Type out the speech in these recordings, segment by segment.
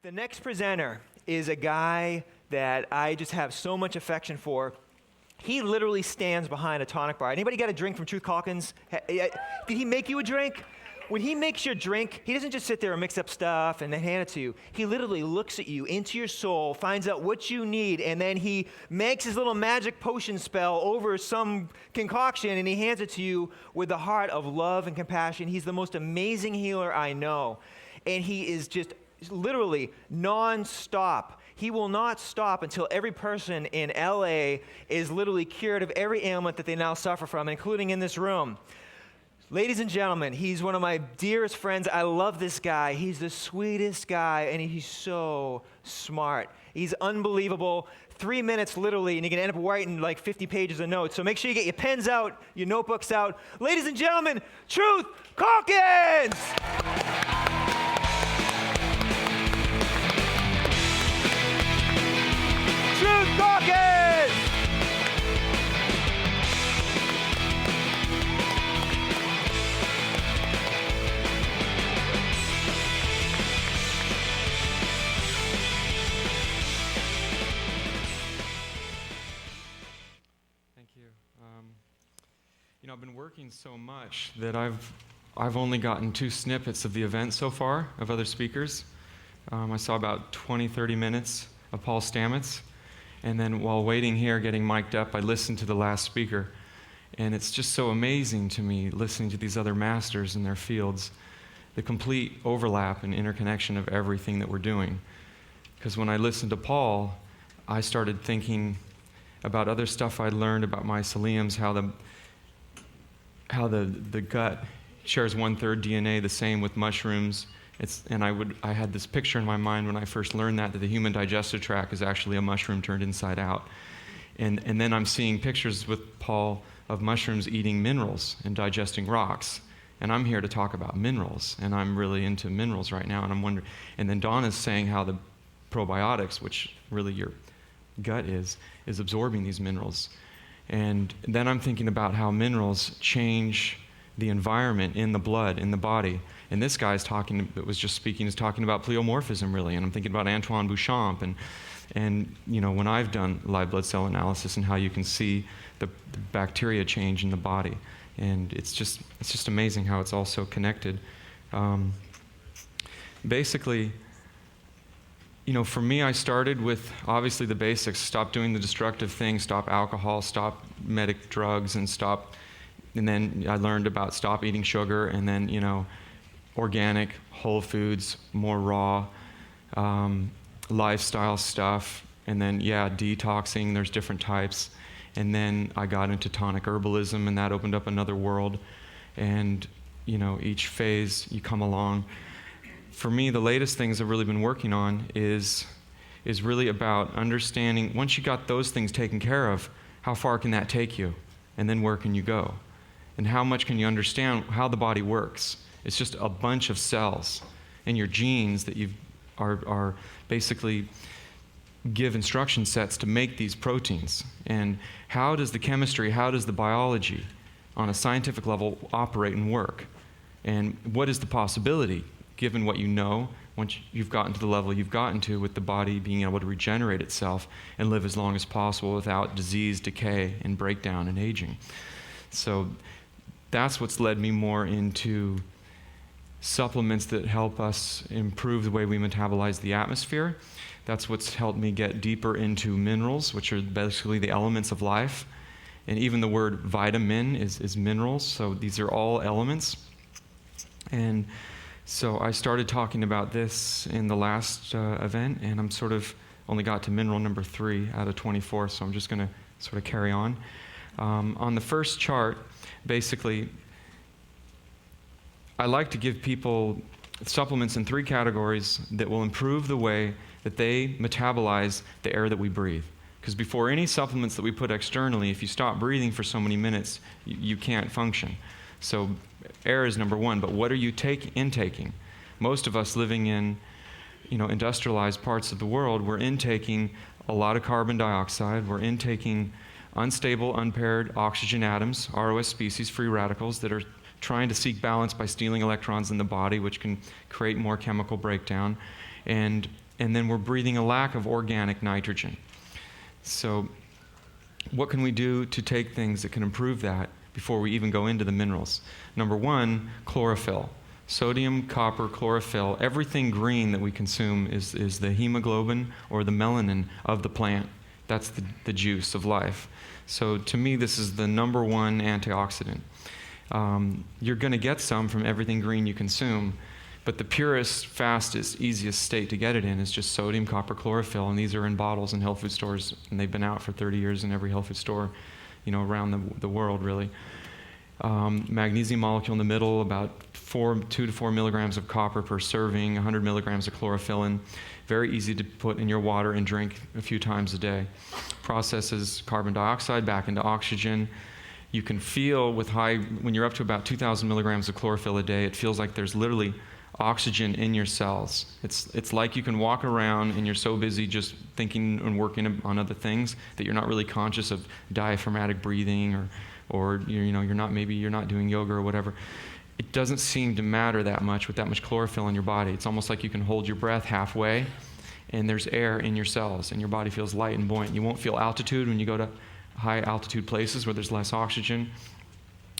The next presenter is a guy that I just have so much affection for. He literally stands behind a tonic bar. Anybody got a drink from Truth Calkins? Did he make you a drink? When he makes your drink, he doesn't just sit there and mix up stuff and then hand it to you. He literally looks at you, into your soul, finds out what you need, and then he makes his little magic potion spell over some concoction, and he hands it to you with the heart of love and compassion. He's the most amazing healer I know. And he is just literally non-stop. He will not stop until every person in LA is literally cured of every ailment that they now suffer from, including in this room. Ladies and gentlemen, he's one of my dearest friends. I love this guy. He's the sweetest guy, and he's so smart. He's unbelievable. 3 minutes, literally, and you can end up writing like 50 pages of notes. So make sure you get your pens out, your notebooks out. Ladies and gentlemen, Truth Calkins! Truth Calkins! Thank you. I've been working so much that I've only gotten 2 snippets of the event so far of other speakers. I saw about 20, 30 minutes of Paul Stamets. And then while waiting here, getting mic'd up, I listened to the last speaker. And it's just so amazing to me, listening to these other masters in their fields, the complete overlap and interconnection of everything that we're doing. Because when I listened to Paul, I started thinking about other stuff I'd learned about myceliums, how the gut shares 1/3 DNA, the same with mushrooms. I had this picture in my mind when I first learned that the human digestive tract is actually a mushroom turned inside out. And then I'm seeing pictures with Paul of mushrooms eating minerals and digesting rocks. And I'm here to talk about minerals, and I'm really into minerals right now, and I'm wondering, and then Donna's saying how the probiotics, which really your gut is absorbing these minerals. And then I'm thinking about how minerals change the environment in the blood, in the body. And this guy's that was just speaking, is talking about pleomorphism, really. And I'm thinking about Antoine Bouchamp and when I've done live blood cell analysis and how you can see the bacteria change in the body. And it's just amazing how it's all so connected. Basically, for me, I started with obviously the basics: stop doing the destructive things, stop alcohol, stop medic drugs, and then I learned about stop eating sugar, and then, organic, whole foods, more raw, lifestyle stuff, and then, detoxing, there's different types. And then I got into tonic herbalism, and that opened up another world. And, each phase you come along. For me, the latest things I've really been working on is really about understanding, once you got those things taken care of, how far can that take you? And then where can you go? And how much can you understand how the body works? It's just a bunch of cells, and your genes that are basically give instruction sets to make these proteins. And how does the chemistry, how does the biology on a scientific level operate and work? And what is the possibility, given what you know, once you've gotten to the level you've gotten to with the body being able to regenerate itself and live as long as possible without disease, decay, and breakdown and aging? So that's what's led me more into supplements that help us improve the way we metabolize the atmosphere. That's what's helped me get deeper into minerals, which are basically the elements of life. And even the word vitamin is minerals, so these are all elements. And so I started talking about this in the last event, and I'm sort of only got to mineral number 3 out of 24, so I'm just going to sort of carry on. On the first chart, basically, I like to give people supplements in 3 categories that will improve the way that they metabolize the air that we breathe. Because before any supplements that we put externally, if you stop breathing for so many minutes, you can't function. So air is number 1, but what are you intaking? Most of us living in industrialized parts of the world, we're intaking a lot of carbon dioxide, we're intaking unstable, unpaired oxygen atoms, ROS species, free radicals, that are trying to seek balance by stealing electrons in the body, which can create more chemical breakdown. And and then we're breathing a lack of organic nitrogen. So what can we do to take things that can improve that before we even go into the minerals? Number one, chlorophyll. Sodium, copper, chlorophyll, everything green that we consume is the hemoglobin or the melanin of the plant. That's the juice of life. So to me, this is the number one antioxidant. You're going to get some from everything green you consume, but the purest, fastest, easiest state to get it in is just sodium, copper, chlorophyll, and these are in bottles in health food stores, and they've been out for 30 years in every health food store, around the world, really. Magnesium molecule in the middle, about 2 to 4 milligrams of copper per serving, 100 milligrams of chlorophyllin. Very easy to put in your water and drink a few times a day. Processes carbon dioxide back into oxygen. You can feel when you're up to about 2,000 milligrams of chlorophyll a day, it feels like there's literally oxygen in your cells. It's like you can walk around and you're so busy just thinking and working on other things that you're not really conscious of diaphragmatic breathing or you're not doing yoga or whatever. It doesn't seem to matter that much with that much chlorophyll in your body. It's almost like you can hold your breath halfway and there's air in your cells and your body feels light and buoyant. You won't feel altitude when you go to high altitude places where there's less oxygen.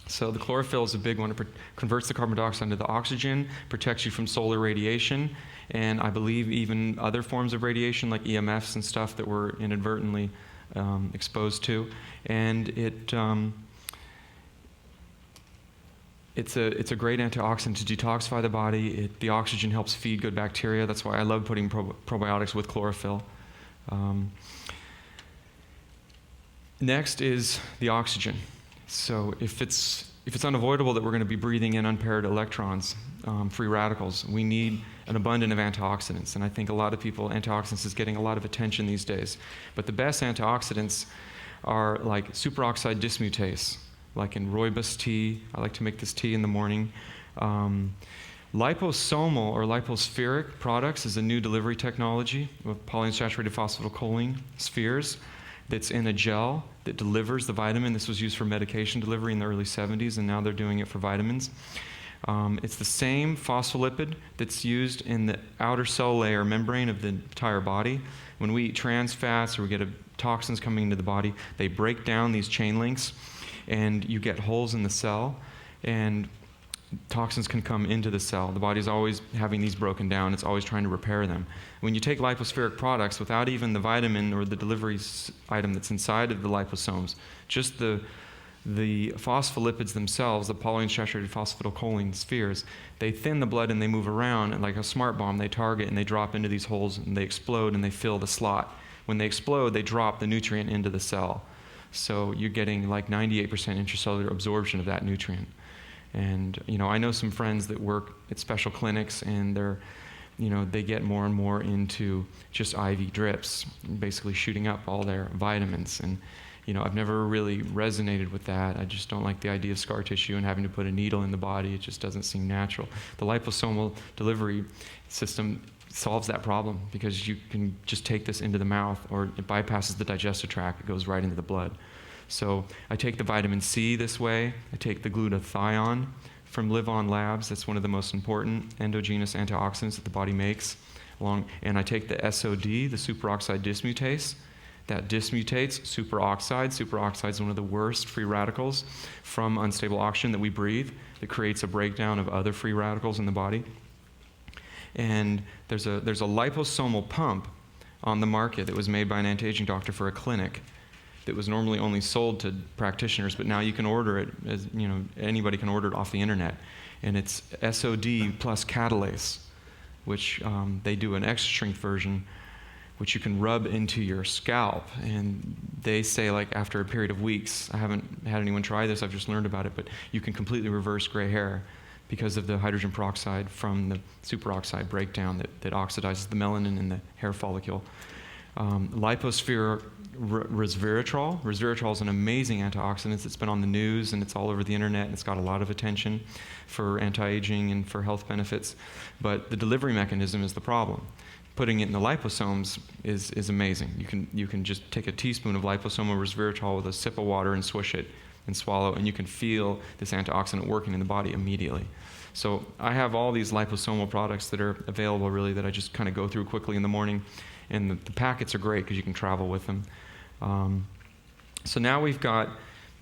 So the chlorophyll is a big one. It converts the carbon dioxide into the oxygen, protects you from solar radiation, and I believe even other forms of radiation like EMFs and stuff that we're inadvertently exposed to. And it's a great antioxidant to detoxify the body. The oxygen helps feed good bacteria. That's why I love putting probiotics with chlorophyll. Next is the oxygen. So if it's unavoidable that we're going to be breathing in unpaired electrons, free radicals, we need an abundance of antioxidants. And I think a lot of people, antioxidants is getting a lot of attention these days. But the best antioxidants are like superoxide dismutase, like in rooibos tea. I like to make this tea in the morning. Liposomal or lipospheric products is a new delivery technology with polyunsaturated phosphatidylcholine spheres that's in a gel that delivers the vitamin. This was used for medication delivery in the early 70s, and now they're doing it for vitamins. It's the same phospholipid that's used in the outer cell layer membrane of the entire body. When we eat trans fats or we get toxins coming into the body, they break down these chain links, and you get holes in the cell, and toxins can come into the cell. The body's always having these broken down. It's always trying to repair them. When you take lipospheric products without even the vitamin or the delivery item that's inside of the liposomes, just the phospholipids themselves, the polyunsaturated phosphatidylcholine spheres, they thin the blood and they move around, and like a smart bomb, they target and they drop into these holes and they explode and they fill the slot. When they explode, they drop the nutrient into the cell. So you're getting like 98% intracellular absorption of that nutrient. And I know some friends that work at special clinics, and they get more and more into just IV drips, basically shooting up all their vitamins. And I've never really resonated with that. I just don't like the idea of scar tissue and having to put a needle in the body. It just doesn't seem natural. The liposomal delivery system solves that problem because you can just take this into the mouth, or it bypasses the digestive tract. It goes right into the blood. So I take the vitamin C this way. I take the glutathione from Live On Labs. That's one of the most important endogenous antioxidants that the body makes. And I take the SOD, the superoxide dismutase. That dismutates superoxide. Superoxide is one of the worst free radicals from unstable oxygen that we breathe. That creates a breakdown of other free radicals in the body. And there's a liposomal pump on the market that was made by an anti-aging doctor for a clinic that was normally only sold to practitioners, but now you can order it, as anybody can order it off the internet. And it's SOD plus catalase, which they do an extra strength version, which you can rub into your scalp. And they say, like, after a period of weeks, I haven't had anyone try this, I've just learned about it, but you can completely reverse gray hair because of the hydrogen peroxide from the superoxide breakdown that oxidizes the melanin in the hair follicle. Liposphere resveratrol. Resveratrol is an amazing antioxidant. It's been on the news and it's all over the internet, and it's got a lot of attention for anti-aging and for health benefits. But the delivery mechanism is the problem. Putting it in the liposomes is amazing. You can just take a teaspoon of liposomal resveratrol with a sip of water and swish it, and swallow, and you can feel this antioxidant working in the body immediately. So I have all these liposomal products that are available really that I just kind of go through quickly in the morning, and the packets are great because you can travel with them. So now we've got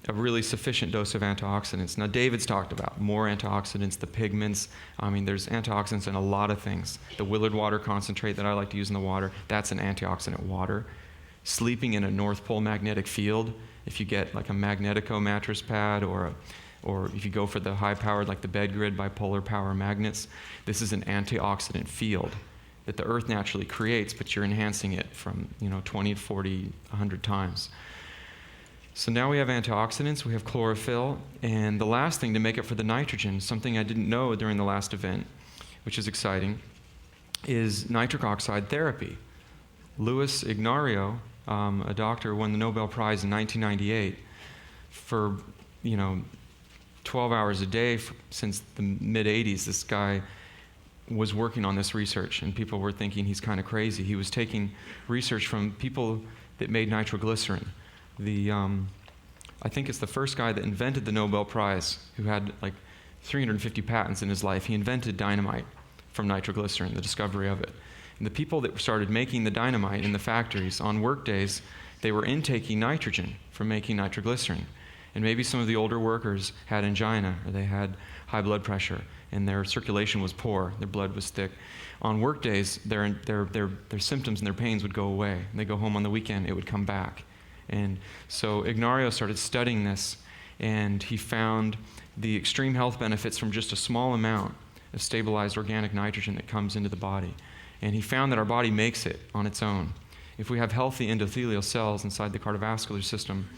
a really sufficient dose of antioxidants. Now David's talked about more antioxidants, the pigments. I mean, there's antioxidants in a lot of things. The Willard water concentrate that I like to use in the water, that's an antioxidant water. Sleeping in a North Pole magnetic field, if you get like a Magnetico mattress pad or if you go for the high-powered, like the BedGrid bipolar power magnets, this is an antioxidant field that the Earth naturally creates, but you're enhancing it from 20, 40, 100 times. So now we have antioxidants, we have chlorophyll, and the last thing to make up for the nitrogen, something I didn't know during the last event, which is exciting, is nitric oxide therapy. Louis Ignario, a doctor, won the Nobel Prize in 1998 for 12 hours a day since the mid-'80s. This guy was working on this research, and people were thinking he's kind of crazy. He was taking research from people that made nitroglycerin. I think it's the first guy that invented the Nobel Prize, who had like 350 patents in his life. He invented dynamite from nitroglycerin, the discovery of it. And the people that started making the dynamite in the factories on work days, they were intaking nitrogen from making nitroglycerin. And maybe some of the older workers had angina, or they had high blood pressure, and their circulation was poor, their blood was thick. On work days, their symptoms and their pains would go away. And they go home on the weekend, it would come back. And so Ignario started studying this, and he found the extreme health benefits from just a small amount of stabilized organic nitrogen that comes into the body. And he found that our body makes it on its own. If we have healthy endothelial cells inside the cardiovascular system,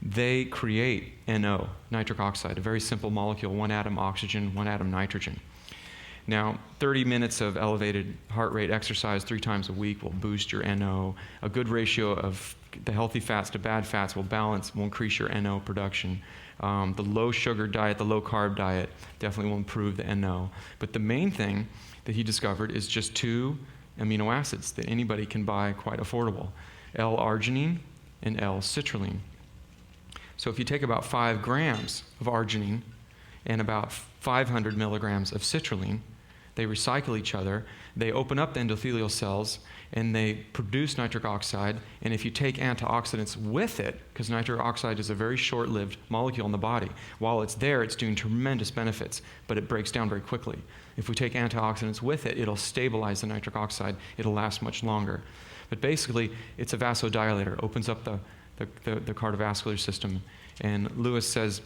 they create NO, nitric oxide, a very simple molecule, one atom oxygen, one atom nitrogen. Now, 30 minutes of elevated heart rate exercise 3 times a week will boost your NO. A good ratio of the healthy fats to bad fats will increase your NO production. The low sugar diet, the low carb diet definitely will improve the NO. But the main thing that he discovered is just 2 amino acids that anybody can buy quite affordable, L-arginine and L-citrulline. So if you take about 5 grams of arginine and about 500 milligrams of citrulline, they recycle each other, they open up the endothelial cells, and they produce nitric oxide. And if you take antioxidants with it, because nitric oxide is a very short-lived molecule in the body, while it's there, it's doing tremendous benefits, but it breaks down very quickly. If we take antioxidants with it, it'll stabilize the nitric oxide, it'll last much longer. But basically, it's a vasodilator, opens up the cardiovascular system. And Lewis says,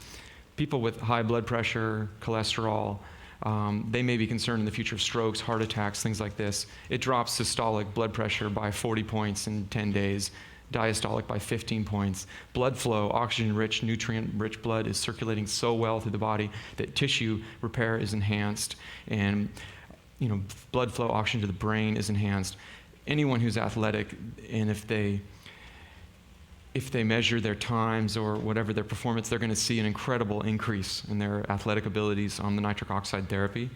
people with high blood pressure, cholesterol, they may be concerned in the future of strokes, heart attacks, things like this. It drops systolic blood pressure by 40 points in 10 days, diastolic by 15 points. Blood flow, oxygen-rich, nutrient-rich blood is circulating so well through the body that tissue repair is enhanced, and blood flow, oxygen to the brain is enhanced. Anyone who's athletic, and if they measure their times or whatever their performance, they're going to see an incredible increase in their athletic abilities on the nitric oxide therapy.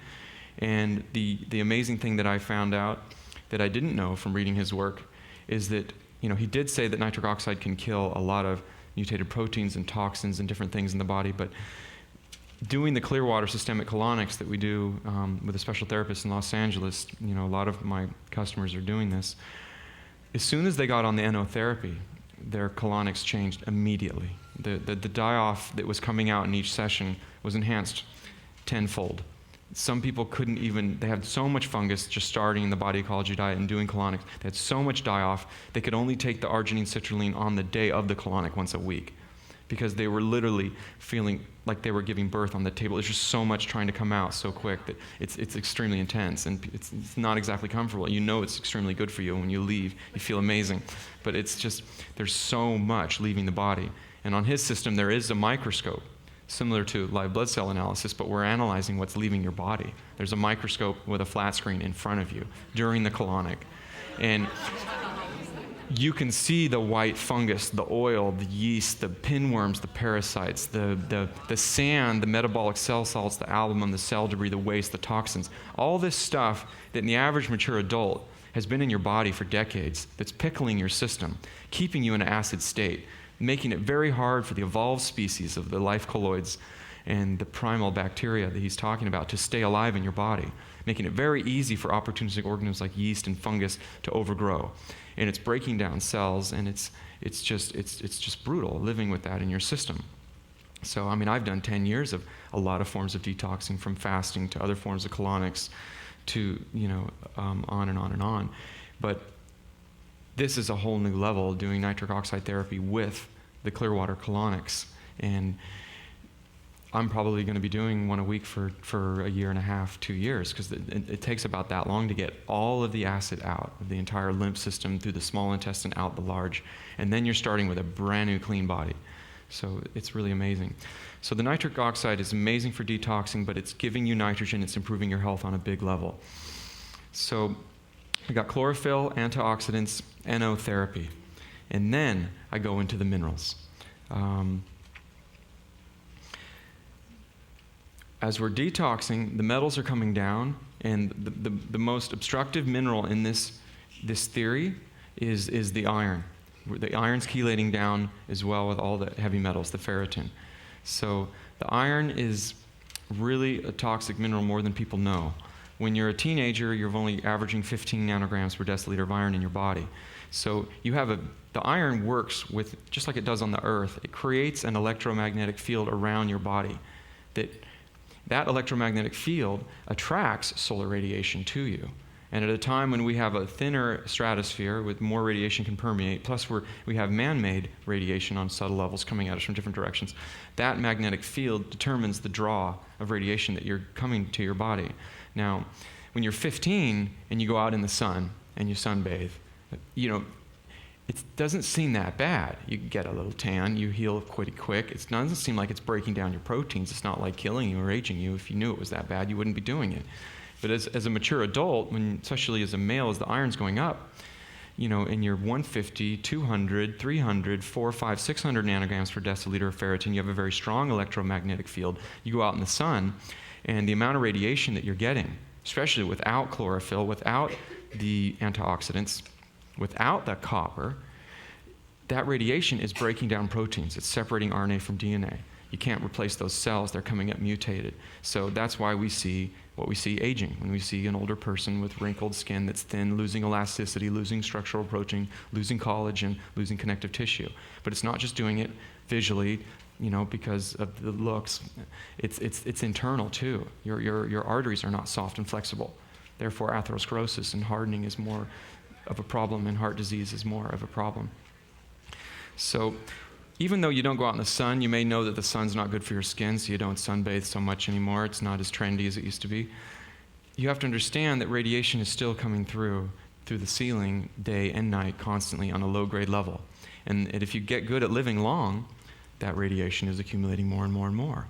And the amazing thing that I found out that I didn't know from reading his work is that, he did say that nitric oxide can kill a lot of mutated proteins and toxins and different things in the body, but doing the Clearwater systemic colonics that we do with a special therapist in Los Angeles, a lot of my customers are doing this. As soon as they got on the NO therapy, their colonics changed immediately. The die-off that was coming out in each session was enhanced tenfold. Some people couldn't even, they had so much fungus just starting the body ecology diet and doing colonics. They had so much die-off, they could only take the arginine citrulline on the day of the colonic once a week, because they were literally feeling like they were giving birth on the table. There's just so much trying to come out so quick that it's extremely intense, and it's not exactly comfortable. It's extremely good for you. When you leave, you feel amazing. But it's just, there's so much leaving the body. And on his system, there is a microscope, similar to live blood cell analysis, but we're analyzing what's leaving your body. There's a microscope with a flat screen in front of you during the colonic. And you can see the white fungus, the oil, the yeast, the pinworms, the parasites, the sand, the metabolic cell salts, the albumin, the cell debris, the waste, the toxins. All this stuff that in the average mature adult has been in your body for decades, that's pickling your system, keeping you in an acid state. making it very hard for the evolved species of the life colloids and the primal bacteria that he's talking about to stay alive in your body, making it very easy for opportunistic organisms like yeast and fungus to overgrow. And it's breaking down cells, and it's just brutal living with that in your system. So, I mean, I've done 10 years of a lot of forms of detoxing, from fasting to other forms of colonics to, on and on and on. But this is a whole new level, doing nitric oxide therapy with the Clearwater colonics. And I'm probably going to be doing one a week for a year and a half, 2 years, because it takes about that long to get all of the acid out of the entire lymph system, through the small intestine, out the large. And then you're starting with a brand new clean body. So it's really amazing. So the nitric oxide is amazing for detoxing, but it's giving you nitrogen. It's improving your health on a big level. So we got chlorophyll, antioxidants, NO therapy. And then I go into the minerals. As we're detoxing, the metals are coming down, and the most obstructive mineral in this theory is the iron. The iron's chelating down as well with all the heavy metals, the ferritin. So the iron is really a toxic mineral, more than people know. When you're a teenager, you're only averaging 15 nanograms per deciliter of iron in your body. So you have the iron works with, just like it does on the earth, it creates an electromagnetic field around your body. That electromagnetic field attracts solar radiation to you. And at a time when we have a thinner stratosphere with more radiation can permeate, plus we have man-made radiation on subtle levels coming at us from different directions, that magnetic field determines the draw of radiation that you're coming to your body. Now, when you're 15 and you go out in the sun and you sunbathe, it doesn't seem that bad. You get a little tan, you heal pretty quick. It doesn't seem like it's breaking down your proteins. It's not like killing you or aging you. If you knew it was that bad, you wouldn't be doing it. But as a mature adult, especially as a male, as the iron's going up, in your 150, 200, 300, 400, 500, 600 nanograms per deciliter of ferritin, you have a very strong electromagnetic field. You go out in the sun, and the amount of radiation that you're getting, especially without chlorophyll, without the antioxidants, without the copper, that radiation is breaking down proteins. It's separating RNA from DNA. You can't replace those cells. They're coming up mutated. So that's why we see what we see aging. When we see an older person with wrinkled skin that's thin, losing elasticity, losing structural protein, losing collagen, losing connective tissue. But it's not just doing it visually, because of the looks. It's internal too. Your arteries are not soft and flexible. Therefore, atherosclerosis and hardening is more of a problem, and heart disease is more of a problem. So even though you don't go out in the sun, you may know that the sun's not good for your skin, so you don't sunbathe so much anymore. It's not as trendy as it used to be. You have to understand that radiation is still coming through the ceiling day and night constantly on a low-grade level. And if you get good at living long, that radiation is accumulating more and more and more.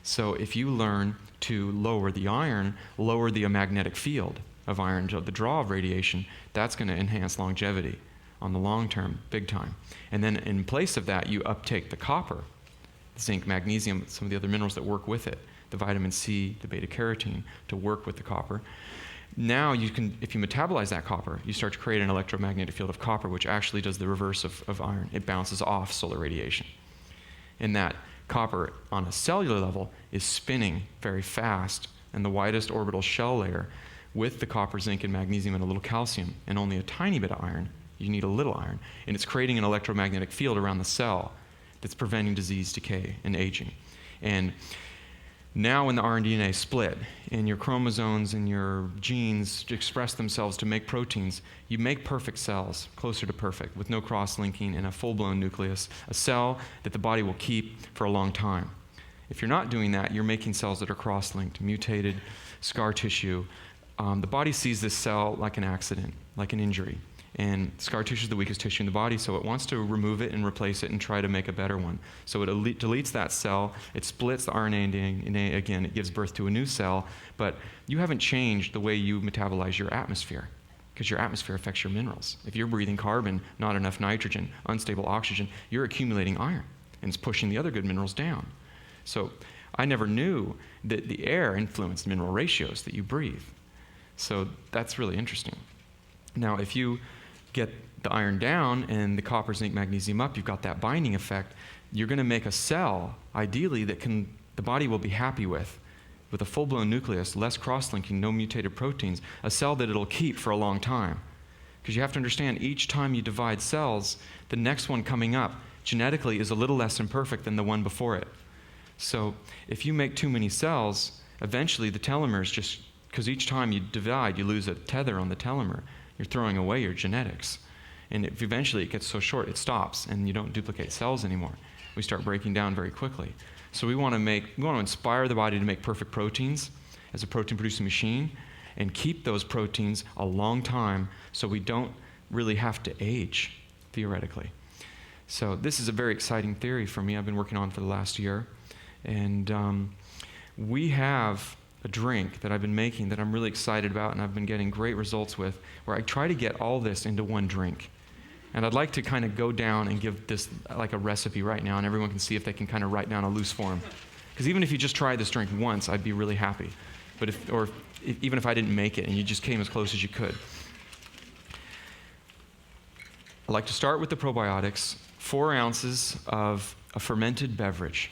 So if you learn to lower the iron, lower the magnetic field of iron, the draw of radiation, that's going to enhance longevity on the long term, big time. And then in place of that, you uptake the copper, zinc, magnesium, some of the other minerals that work with it, the vitamin C, the beta carotene, to work with the copper. Now you can, if you metabolize that copper, you start to create an electromagnetic field of copper, which actually does the reverse of iron. It bounces off solar radiation. And that copper on a cellular level is spinning very fast in the widest orbital shell layer with the copper, zinc, and magnesium and a little calcium, and only a tiny bit of iron. You need a little iron. And it's creating an electromagnetic field around the cell that's preventing disease, decay, and aging. And now when the RNA split and your chromosomes and your genes express themselves to make proteins, you make perfect cells, closer to perfect, with no cross-linking and a full-blown nucleus, a cell that the body will keep for a long time. If you're not doing that, you're making cells that are cross-linked, mutated, scar tissue. The body sees this cell like an accident, like an injury. And scar tissue is the weakest tissue in the body, so it wants to remove it and replace it and try to make a better one. So it deletes that cell, it splits the RNA and DNA again, it gives birth to a new cell, but you haven't changed the way you metabolize your atmosphere, because your atmosphere affects your minerals. If you're breathing carbon, not enough nitrogen, unstable oxygen, you're accumulating iron, and it's pushing the other good minerals down. So I never knew that the air influenced mineral ratios that you breathe. So that's really interesting. Now, if you get the iron down and the copper, zinc, magnesium up, you've got that binding effect. You're going to make a cell, ideally, that the body will be happy with a full-blown nucleus, less cross-linking, no mutated proteins, a cell that it'll keep for a long time. Because you have to understand, each time you divide cells, the next one coming up genetically is a little less imperfect than the one before it. So if you make too many cells, eventually the telomeres just, because each time you divide, you lose a tether on the telomere. You're throwing away your genetics. And if eventually it gets so short, it stops, and you don't duplicate cells anymore. We start breaking down very quickly. So we want to inspire the body to make perfect proteins as a protein-producing machine, and keep those proteins a long time so we don't really have to age, theoretically. So this is a very exciting theory for me I've been working on for the last year. And we have a drink that I've been making that I'm really excited about, and I've been getting great results with, where I try to get all this into one drink. And I'd like to kind of go down and give this like a recipe right now, and everyone can see if they can kind of write down a loose form. Because even if you just tried this drink once, I'd be really happy. But even if I didn't make it and you just came as close as you could. I'd like to start with the probiotics. 4 ounces of a fermented beverage.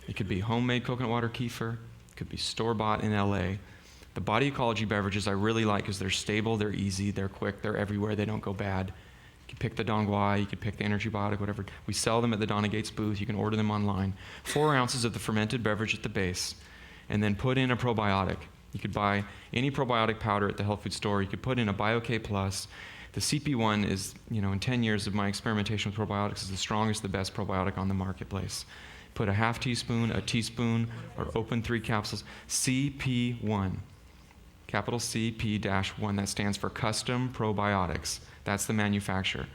It could be homemade coconut water kefir. It could be store-bought in LA. The body ecology beverages I really like because they're stable, they're easy, they're quick, they're everywhere, they don't go bad. You can pick the Dongguai, you can pick the Energy Biotic, whatever. We sell them at the Donna Gates booth. You can order them online. 4 ounces of the fermented beverage at the base, and then put in a probiotic. You could buy any probiotic powder at the health food store. You could put in a BioK Plus. The CP1 is, in 10 years of my experimentation with probiotics, is the strongest, the best probiotic on the marketplace. Put a half teaspoon, a teaspoon, or open 3 capsules. CP1, capital CP-1. That stands for Custom Probiotics. That's the manufacturer.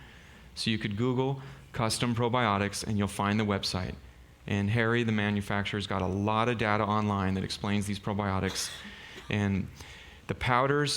So you could Google custom probiotics and you'll find the website. And Harry, the manufacturer, has got a lot of data online that explains these probiotics. And the powders